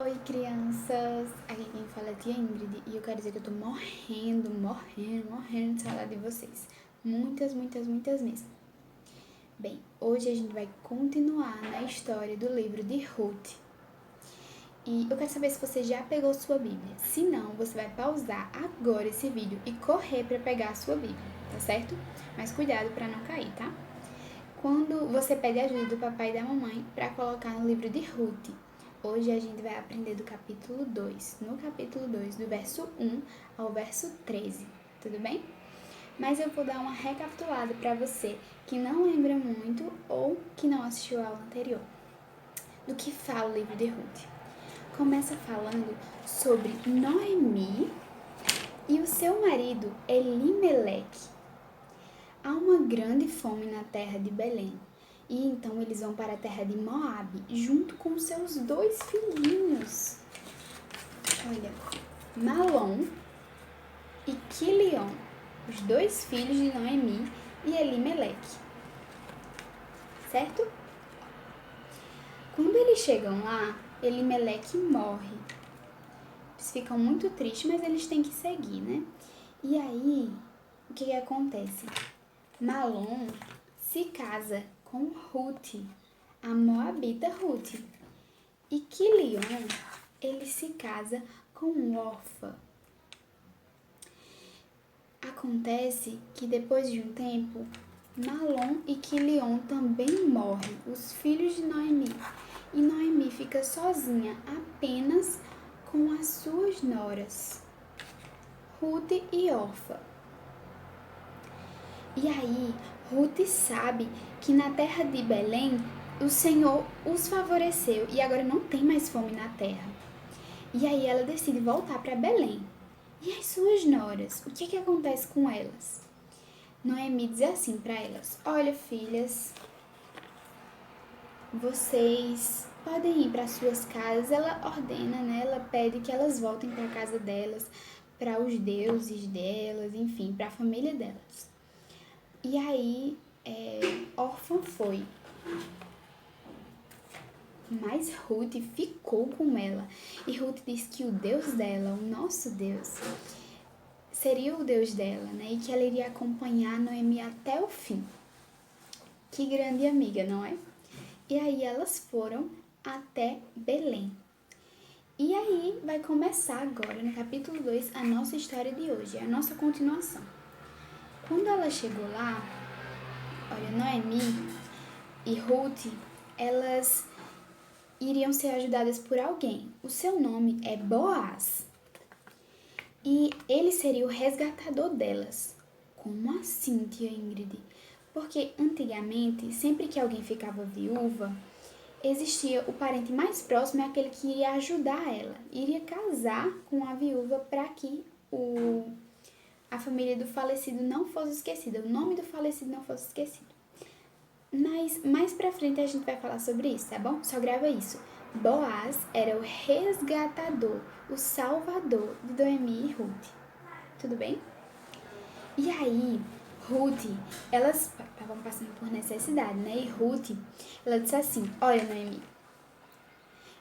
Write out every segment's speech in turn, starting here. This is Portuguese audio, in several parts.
Oi, crianças! Aqui quem fala é a tia Ingrid e eu quero dizer que eu tô morrendo de saudade de vocês. Muitas mesmo. Bem, hoje a gente vai continuar na história do livro de Ruth. E eu quero saber se você já pegou sua Bíblia. Se não, você vai pausar agora esse vídeo e correr para pegar a sua Bíblia, tá certo? Mas cuidado para não cair, tá? Quando você pede ajuda do papai e da mamãe para colocar no livro de Ruth. Hoje a gente vai aprender do capítulo 2, no capítulo 2, do verso 1 ao verso 13, tudo bem? Mas eu vou dar uma recapitulada para você que não lembra muito ou que não assistiu a aula anterior. Do que fala o livro de Ruth? Começa falando sobre Noemi e o seu marido Elimeleque. Há uma grande fome na terra de Belém. E então eles vão para a terra de Moabe, junto com seus 2 filhinhos. Olha, Malom e Quilion, os 2 filhos de Noemi e Elimeleque. Certo? Quando eles chegam lá, Elimeleque morre. Eles ficam muito tristes, mas eles têm que seguir, né? E aí, o que acontece? Malom se casa com Ruth, a moabita Ruth. E Quilion, ele se casa com Orfa. Acontece que depois de um tempo, Malom e Quilion também morrem, os filhos de Noemi. E Noemi fica sozinha apenas com as suas noras, Ruth e Orfa. E aí, Ruth sabe que na terra de Belém o Senhor os favoreceu e agora não tem mais fome na terra. E aí ela decide voltar para Belém. E as suas noras, o que acontece com elas? Noemi diz assim para elas: olha, filhas, vocês podem ir para suas casas. Ela ordena, né? Ela pede que elas voltem para a casa delas, para os deuses delas, enfim, para a família delas. E aí, Órfã foi. Mas Ruth ficou com ela. E Ruth disse que o Deus dela, o nosso Deus, seria o Deus dela, né? E que ela iria acompanhar Noemi até o fim. Que grande amiga, não é? E aí elas foram até Belém. E aí vai começar agora, no capítulo 2, a nossa história de hoje, a nossa continuação. Quando ela chegou lá, olha, Noemi e Ruth, elas iriam ser ajudadas por alguém. O seu nome é Boaz. E ele seria o resgatador delas. Como assim, tia Ingrid? Porque antigamente, sempre que alguém ficava viúva, existia o parente mais próximo, é aquele que iria ajudar ela. Iria casar com a viúva para que a família do falecido não fosse esquecida, o nome do falecido não fosse esquecido. Mas mais pra frente a gente vai falar sobre isso, tá bom? Só grava isso. Boaz era o resgatador, o salvador de Noemi e Ruth. Tudo bem? E aí, Ruth, elas estavam passando por necessidade, né? E Ruth, ela disse assim: olha, Noemi,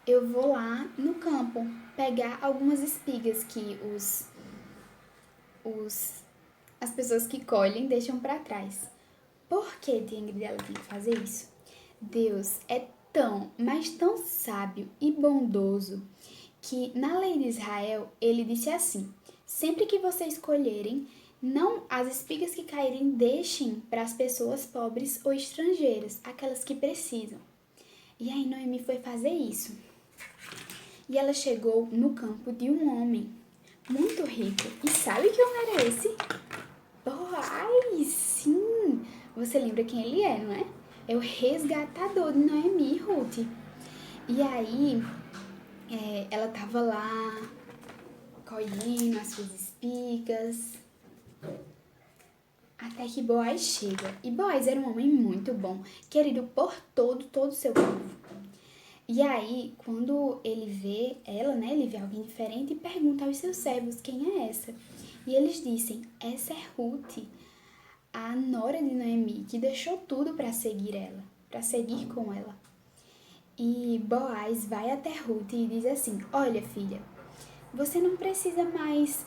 eu vou lá no campo pegar algumas espigas que as pessoas que colhem deixam para trás. Por que, tia Ingrid, ela tem que fazer isso? Deus é tão, mas tão sábio e bondoso que na lei de Israel ele disse assim: sempre que vocês colherem, não as espigas que caírem deixem para as pessoas pobres ou estrangeiras, aquelas que precisam. E aí Noemi foi fazer isso. E ela chegou no campo de um homem muito rico. E sabe que homem era esse? Ai, sim! Você lembra quem ele é, não é? É o resgatador de Noemi e Ruth. E aí, ela tava lá, colhendo as suas espigas, até que Boaz chega. E Boaz era um homem muito bom, querido por todo o seu povo. E aí, quando ele vê ela, né, ele vê alguém diferente e pergunta aos seus servos quem é essa. E eles dizem: essa é Ruth, a nora de Noemi, que deixou tudo para seguir ela, para seguir com ela. E Boaz vai até Ruth e diz assim: olha, filha, você não precisa mais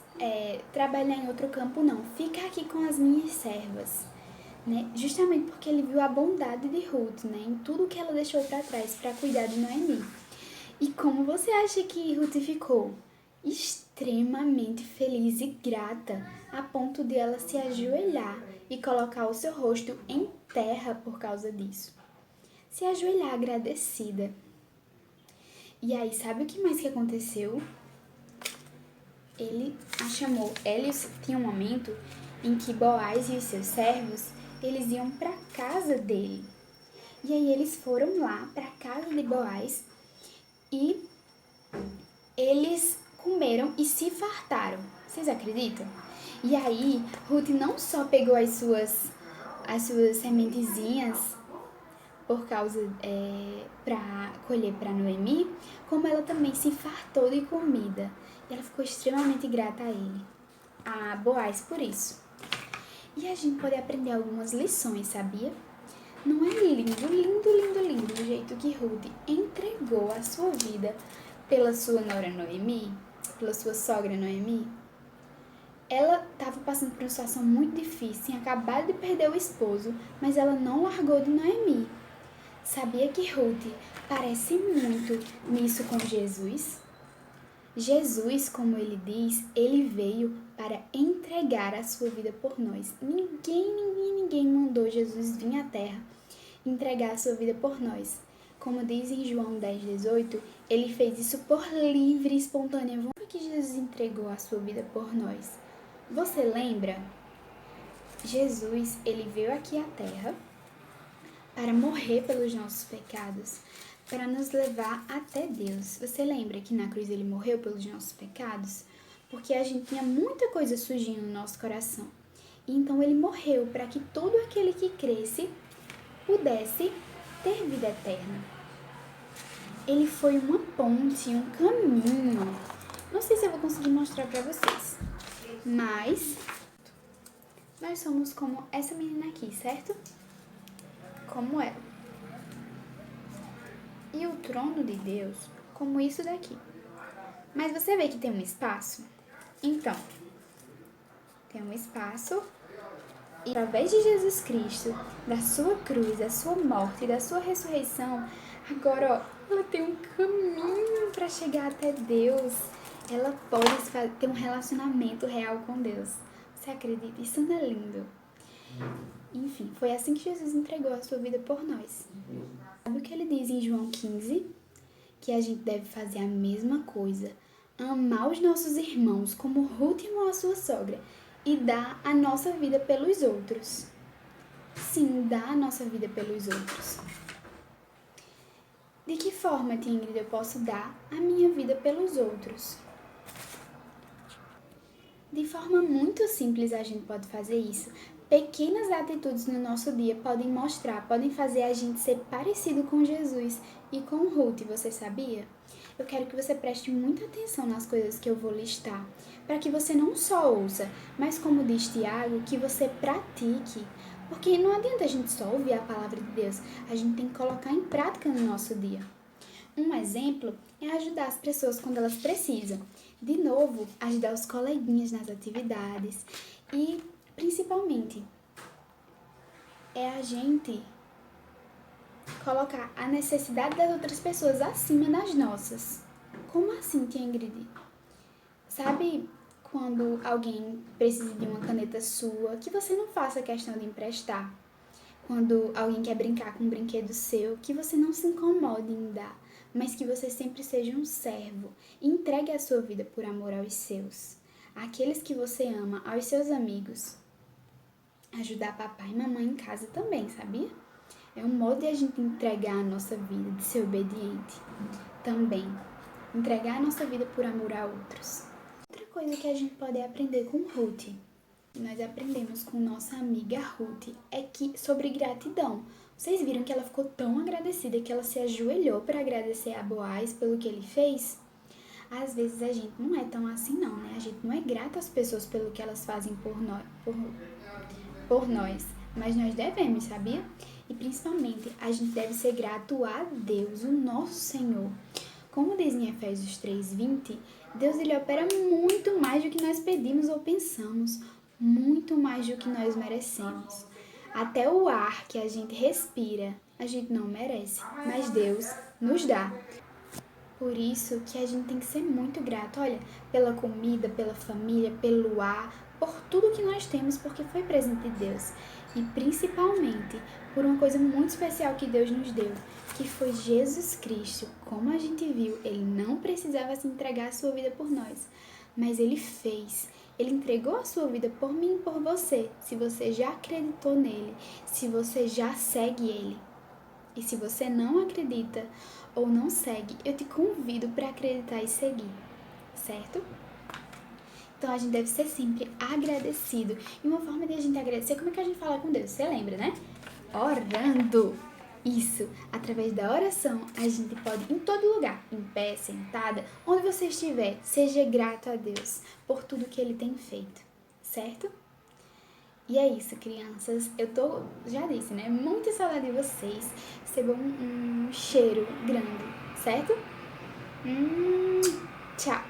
trabalhar em outro campo, não. Fica aqui com as minhas servas. Né? Justamente porque ele viu a bondade de Ruth, né? Em tudo que ela deixou para trás para cuidar de Noemi. E como você acha que Ruth ficou? Extremamente feliz e grata, a ponto de ela se ajoelhar e colocar o seu rosto em terra por causa disso. Se ajoelhar agradecida. E aí, sabe o que mais que aconteceu? Ele a chamou. Eles tinha um momento em que Boaz e os seus servos, eles iam para casa dele. E aí eles foram lá para casa de Boaz e eles comeram e se fartaram. Vocês acreditam? E aí Ruth não só pegou as suas sementezinhas por causa para colher para Noemi, como ela também se fartou de comida. E ela ficou extremamente grata a ele, a Boaz, por isso. E a gente pode aprender algumas lições, sabia? Não é lindo, lindo, lindo, lindo o jeito que Ruth entregou a sua vida pela sua nora Noemi, pela sua sogra Noemi? Ela estava passando por uma situação muito difícil, tinha acabado de perder o esposo, mas ela não largou de Noemi. Sabia que Ruth parece muito nisso com Jesus? Jesus, como ele diz, ele veio para entregar a sua vida por nós. Ninguém mandou Jesus vir à terra entregar a sua vida por nós. Como diz em João 10,18, ele fez isso por livre e espontânea vontade. Por que Jesus entregou a sua vida por nós? Você lembra? Jesus, ele veio aqui à terra para morrer pelos nossos pecados, para nos levar até Deus. Você lembra que na cruz ele morreu pelos nossos pecados? Porque a gente tinha muita coisa surgindo no nosso coração. E então ele morreu para que todo aquele que cresce pudesse ter vida eterna. Ele foi uma ponte, um caminho. Não sei se eu vou conseguir mostrar para vocês, mas nós somos como essa menina aqui, certo? Como ela. E o trono de Deus, como isso daqui. Mas você vê que tem um espaço? Então, tem um espaço e através de Jesus Cristo, da sua cruz, da sua morte e da sua ressurreição, agora, ó, ela tem um caminho para chegar até Deus. Ela pode ter um relacionamento real com Deus. Você acredita? Isso não é lindo? Enfim, foi assim que Jesus entregou a sua vida por nós. Sabe o que ele diz em João 15? Que a gente deve fazer a mesma coisa. Amar os nossos irmãos como Ruth amou a sua sogra e dar a nossa vida pelos outros. Sim, dar a nossa vida pelos outros. De que forma, tia Ingrid, eu posso dar a minha vida pelos outros? De forma muito simples a gente pode fazer isso. Pequenas atitudes no nosso dia podem mostrar, podem fazer a gente ser parecido com Jesus e com Ruth, você sabia? Eu quero que você preste muita atenção nas coisas que eu vou listar, para que você não só ouça, mas como diz Tiago, que você pratique. Porque não adianta a gente só ouvir a palavra de Deus, a gente tem que colocar em prática no nosso dia. Um exemplo é ajudar as pessoas quando elas precisam. De novo, ajudar os coleguinhas nas atividades e, principalmente, é a gente colocar a necessidade das outras pessoas acima das nossas. Como assim, tia Ingrid? Sabe quando alguém precisa de uma caneta sua, que você não faça questão de emprestar? Quando alguém quer brincar com um brinquedo seu, que você não se incomode em dar, mas que você sempre seja um servo e entregue a sua vida por amor aos seus, àqueles que você ama, aos seus amigos. Ajudar papai e mamãe em casa também, sabia? É um modo de a gente entregar a nossa vida, de ser obediente. Também, entregar a nossa vida por amor a outros. Outra coisa que a gente pode aprender com Ruth, nós aprendemos com nossa amiga Ruth, é que sobre gratidão. Vocês viram que ela ficou tão agradecida que ela se ajoelhou para agradecer a Boaz pelo que ele fez? Às vezes a gente não é tão assim não, né? A gente não é grata às pessoas pelo que elas fazem por nós, mas nós devemos, sabia? E principalmente, a gente deve ser grato a Deus, o nosso Senhor. Como diz em Efésios 3:20, Deus ele opera muito mais do que nós pedimos ou pensamos, muito mais do que nós merecemos. Até o ar que a gente respira, a gente não merece, mas Deus nos dá. Por isso que a gente tem que ser muito grato, olha, pela comida, pela família, pelo ar, por tudo que nós temos, porque foi presente de Deus. E principalmente por uma coisa muito especial que Deus nos deu, que foi Jesus Cristo. Como a gente viu, ele não precisava se entregar a sua vida por nós, mas ele fez. Ele entregou a sua vida por mim e por você, se você já acreditou nele, se você já segue ele. E se você não acredita ou não segue, eu te convido para acreditar e seguir, certo? Então a gente deve ser sempre agradecido. E uma forma de a gente agradecer, como é que a gente fala com Deus? Você lembra, né? Orando. Isso, através da oração, a gente pode, em todo lugar, em pé, sentada, onde você estiver, seja grato a Deus por tudo que Ele tem feito, certo? E é isso, crianças. Já disse, né? Muita saudade de vocês. Recebam um cheiro grande, certo? Tchau!